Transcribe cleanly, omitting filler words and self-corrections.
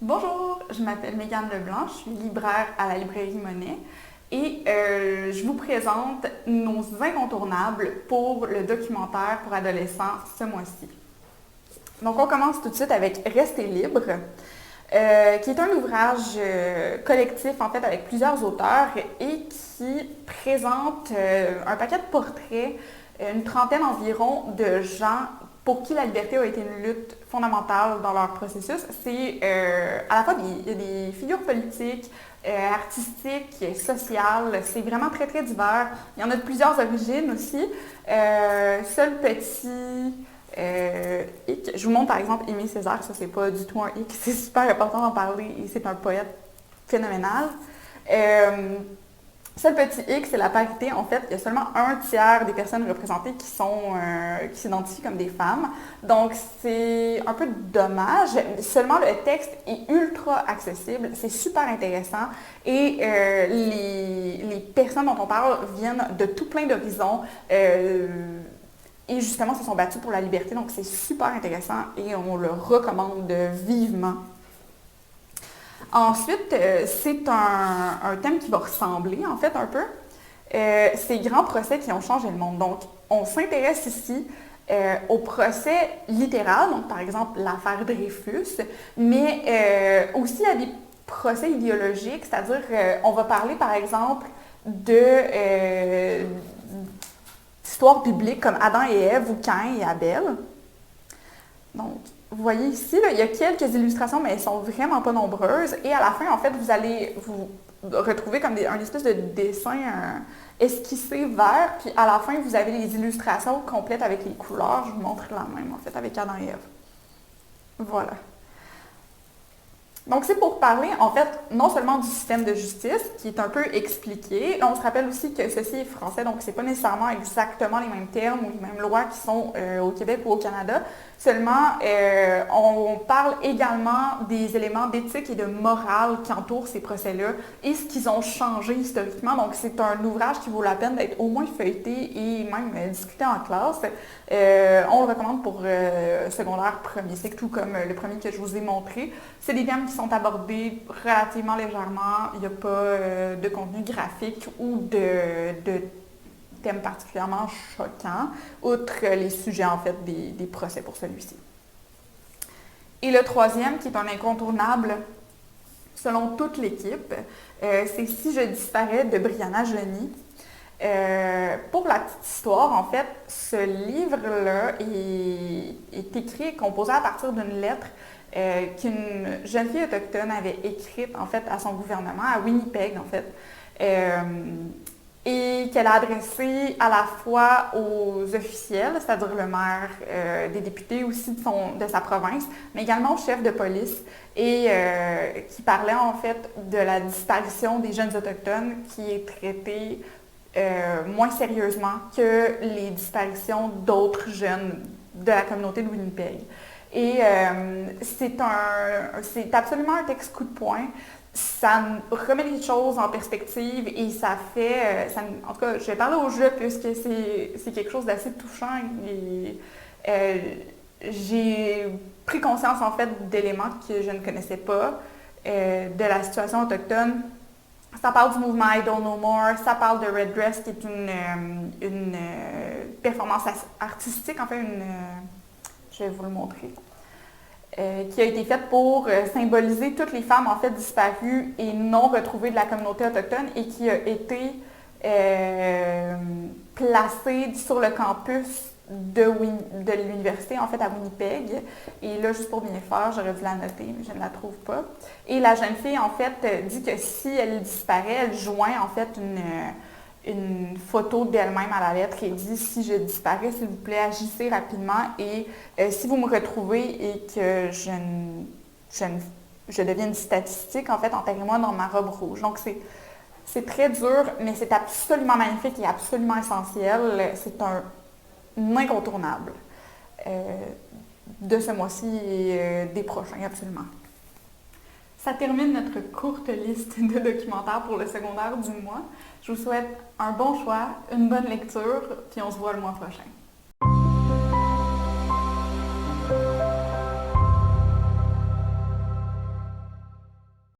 Bonjour, je m'appelle Mégane Leblanc, je suis libraire à la librairie Monet et je vous présente nos incontournables pour le documentaire pour adolescents ce mois-ci. Donc on commence tout de suite avec Rester libre, qui est un ouvrage collectif en fait avec plusieurs auteurs et qui présente un paquet de portraits, une trentaine environ de gens pour qui la liberté a été une lutte fondamentale dans leur processus. C'est à la fois des figures politiques, artistiques, sociales. C'est vraiment très, très divers. Il y en a de plusieurs origines aussi. Seul petit hic. Je vous montre par exemple Aimé Césaire. Ça, c'est pas du tout un hic. C'est super important d'en parler et c'est un poète phénoménal. Seul petit hic, c'est la parité. En fait, il y a seulement un tiers des personnes représentées qui s'identifient comme des femmes. Donc, c'est un peu dommage. Seulement, le texte est ultra accessible. C'est super intéressant. Et les personnes dont on parle viennent de tout plein d'horizons. Et justement, se sont battues pour la liberté. Donc, c'est super intéressant et on le recommande vivement. Ensuite, c'est un thème qui va ressembler, en fait, un peu. Ces grands procès qui ont changé le monde. Donc, on s'intéresse ici au procès littéral, donc par exemple l'affaire Dreyfus, mais aussi à des procès idéologiques, c'est-à-dire on va parler par exemple d'histoires bibliques comme Adam et Ève ou Caïn et Abel. Donc, vous voyez ici, là, il y a quelques illustrations, mais elles sont vraiment pas nombreuses. Et à la fin, en fait, vous allez vous retrouver comme un espèce de dessin esquissé vert. Puis à la fin, vous avez les illustrations complètes avec les couleurs. Je vous montre la même, en fait, avec Adam et Ève. Voilà. Donc, c'est pour parler, en fait, non seulement du système de justice, qui est un peu expliqué. On se rappelle aussi que ceci est français, donc c'est pas nécessairement exactement les mêmes termes ou les mêmes lois qui sont au Québec ou au Canada. Seulement, on parle également des éléments d'éthique et de morale qui entourent ces procès-là et ce qu'ils ont changé historiquement. Donc, c'est un ouvrage qui vaut la peine d'être au moins feuilleté et même discuté en classe. On le recommande pour secondaire premier cycle, tout comme le premier que je vous ai montré. C'est des thèmes qui sont abordés relativement légèrement. Il n'y a pas de contenu graphique ou de thèmes particulièrement choquants, outre les sujets en fait des procès pour celui-ci. Et le troisième, qui est un incontournable selon toute l'équipe, c'est Si je disparais de Brianna Joly. Pour la petite histoire, en fait, ce livre-là est écrit et composé à partir d'une lettre qu'une jeune fille autochtone avait écrite, en fait, à son gouvernement, à Winnipeg, en fait, et qu'elle a adressée à la fois aux officiels, c'est-à-dire le maire, des députés aussi de sa province, mais également au chef de police, et qui parlait, en fait, de la disparition des jeunes autochtones qui est traitée moins sérieusement que les disparitions d'autres jeunes de la communauté de Winnipeg. Et c'est absolument un texte coup de poing. Ça remet les choses en perspective et ça fait... en tout cas, je vais parler au jeu puisque c'est quelque chose d'assez touchant. Et, j'ai pris conscience en fait d'éléments que je ne connaissais pas de la situation autochtone. Ça parle du mouvement I Don't Know More, ça parle de Red Dress, qui est une performance artistique, en fait, je vais vous le montrer, qui a été faite pour symboliser toutes les femmes, en fait, disparues et non retrouvées de la communauté autochtone et qui a été placée sur le campus de l'université, en fait, à Winnipeg. Et là, juste pour bien faire, j'aurais dû la noter, mais je ne la trouve pas. Et la jeune fille, en fait, dit que si elle disparaît, elle joint, en fait, une photo d'elle-même à la lettre et dit « Si je disparais, s'il vous plaît, agissez rapidement et si vous me retrouvez et que je deviens une statistique, en fait, enterrez-moi dans ma robe rouge. » Donc, c'est très dur, mais c'est absolument magnifique et absolument essentiel. C'est un incontournable de ce mois-ci et des prochains, absolument. Ça termine notre courte liste de documentaires pour le secondaire du mois. Je vous souhaite un bon choix, une bonne lecture, puis on se voit le mois prochain.